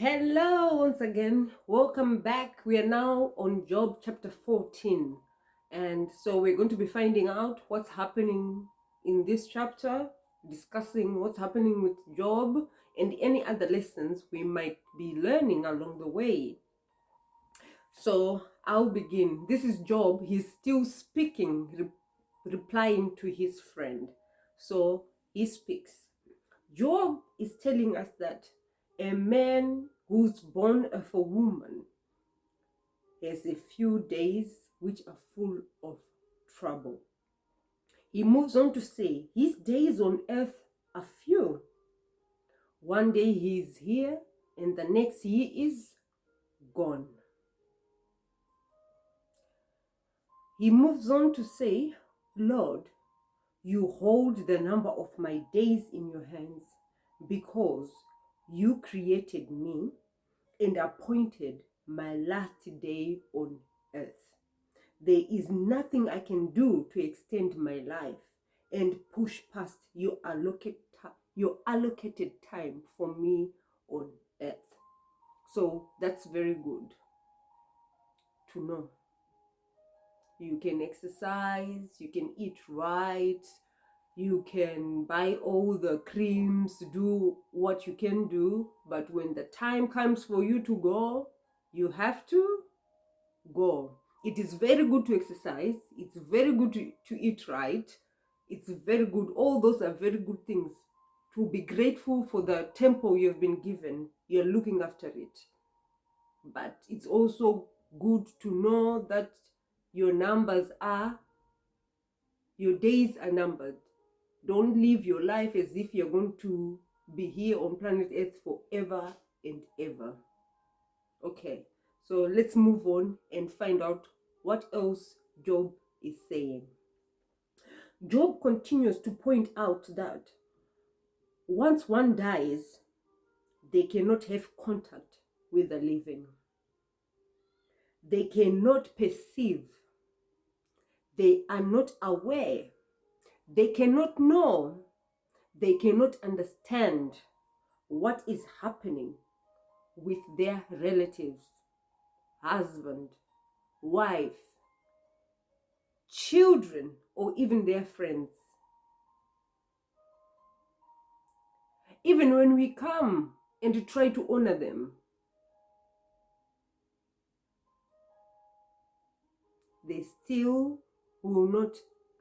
Hello, once again. Welcome back. We are now on Job chapter 14. And so we're going to be finding out what's happening in this chapter, discussing what's happening with Job and any other lessons we might be learning along the way. So I'll begin. This is Job. He's still speaking, replying to his friend. So he speaks. Job is telling us that a man who's born of a woman has a few days which are full of trouble. He moves on to say his days on earth are few. One day he is here and the next he is gone. He moves on to say, Lord, you hold the number of my days in your hands because you created me and appointed my last day on earth. There is nothing I can do to extend my life and push past your allocated time for me on earth. So that's very good to know. You can exercise, you can eat right, you can buy all the creams, do what you can do, but when the time comes for you to go, you have to go. It is very good to exercise. It's very good to eat right. It's very good. All those are very good things. To be grateful for the temple you've been given. You're looking after it. But it's also good to know that your days are numbered. Don't live your life as if you're going to be here on planet Earth forever and ever. Okay, so let's move on and find out what else Job is saying. Job continues to point out that once one dies, they cannot have contact with the living. They cannot perceive. They are not aware. They cannot know. They cannot understand what is happening with their relatives, husband, wife, children, or even their friends. Even when we come and try to honor them, they still will not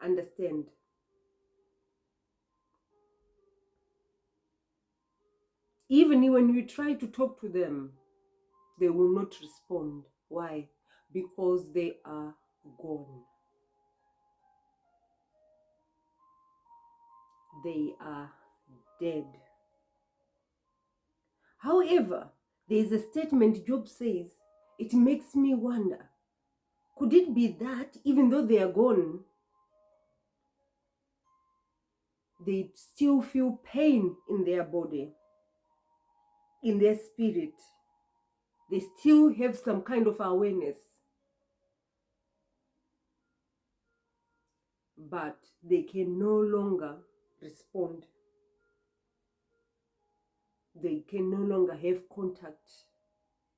understand. Even when we try to talk to them, they will not respond. Why? Because they are gone. They are dead. However, there is a statement Job says, it makes me wonder, could it be that even though they are gone, they still feel pain in their body, in their spirit? They still have some kind of awareness, but they can no longer respond. They can no longer have contact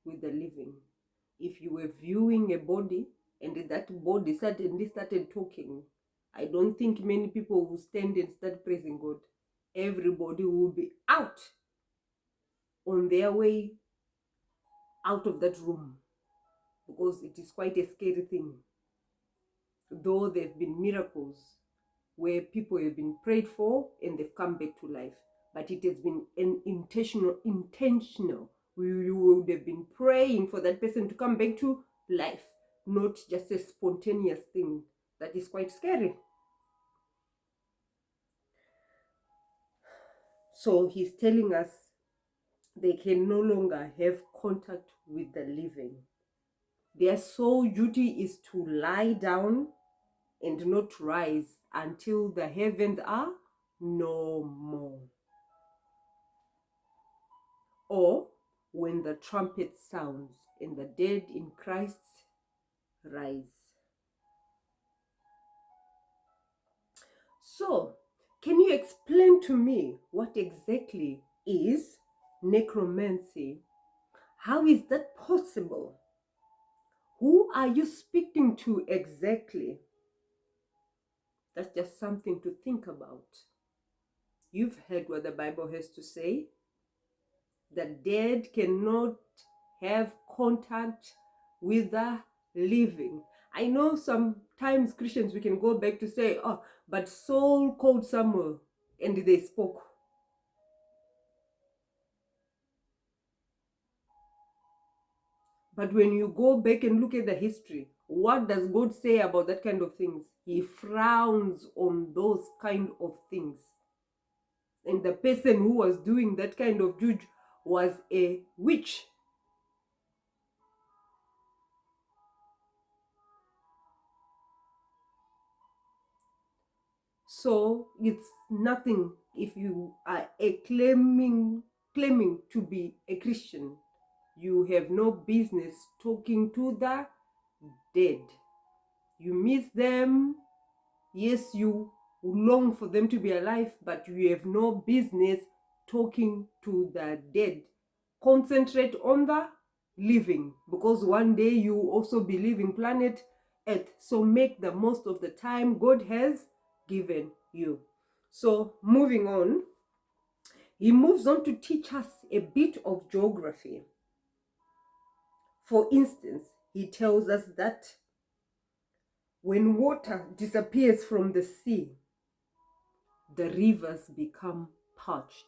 with the living. If you were viewing a body and that body suddenly started talking, I don't think many people will stand and start praising God. Everybody will be out, on their way out of that room, because it is quite a scary thing. Though there have been miracles where people have been prayed for and they've come back to life, but it has been an intentional. You would have been praying for that person to come back to life, not just a spontaneous thing. That is quite scary. So he's telling us they can no longer have contact with the living. Their sole duty is to lie down and not rise until the heavens are no more, or when the trumpet sounds and the dead in Christ rise. So, can you explain to me what exactly is necromancy? How is that possible? Who are you speaking to exactly? That's just something to think about. You've heard what the Bible has to say. The dead cannot have contact with the living. I know sometimes Christians, we can go back to say, oh, but Saul called Samuel and they spoke. But when you go back and look at the history, what does God say about that kind of things? He frowns on those kind of things. And the person who was doing that kind of juju was a witch. So it's nothing if you are claiming to be a Christian. You have no business talking to the dead. You miss them. Yes, you long for them to be alive, but you have no business talking to the dead. Concentrate on the living, because one day you will also be leaving planet Earth. So make the most of the time God has given you. So moving on, he moves on to teach us a bit of geography. For instance, he tells us that when water disappears from the sea, the rivers become parched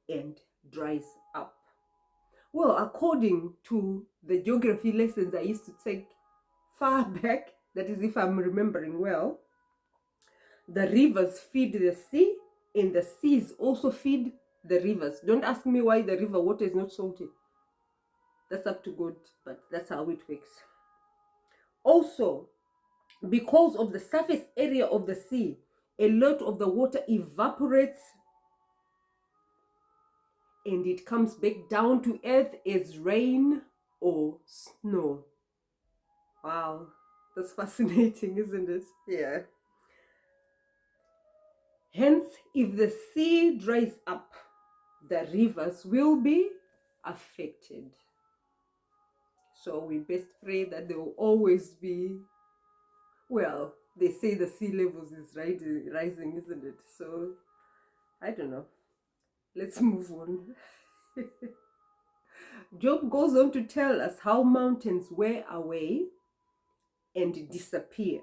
and dries up. Well, according to the geography lessons I used to take far back, that is if I'm remembering well, the rivers feed the sea and the seas also feed the rivers. Don't ask me why the river water is not salty. That's up to God, but that's how it works. Also, because of the surface area of the sea, a lot of the water evaporates and it comes back down to earth as rain or snow. Wow, that's fascinating, isn't it? Yeah. Hence, if the sea dries up, the rivers will be affected. So we best pray that there will always be, well, they say the sea levels is rising, isn't it? So I don't know. Let's move on. Job goes on to tell us how mountains wear away and disappear.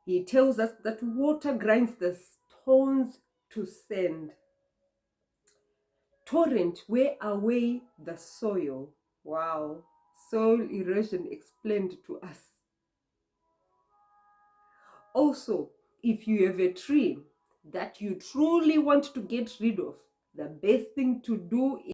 He tells us that water grinds the stones to sand. Torrent wear away the soil. Wow. Soil erosion explained to us. Also, if you have a tree that you truly want to get rid of, the best thing to do is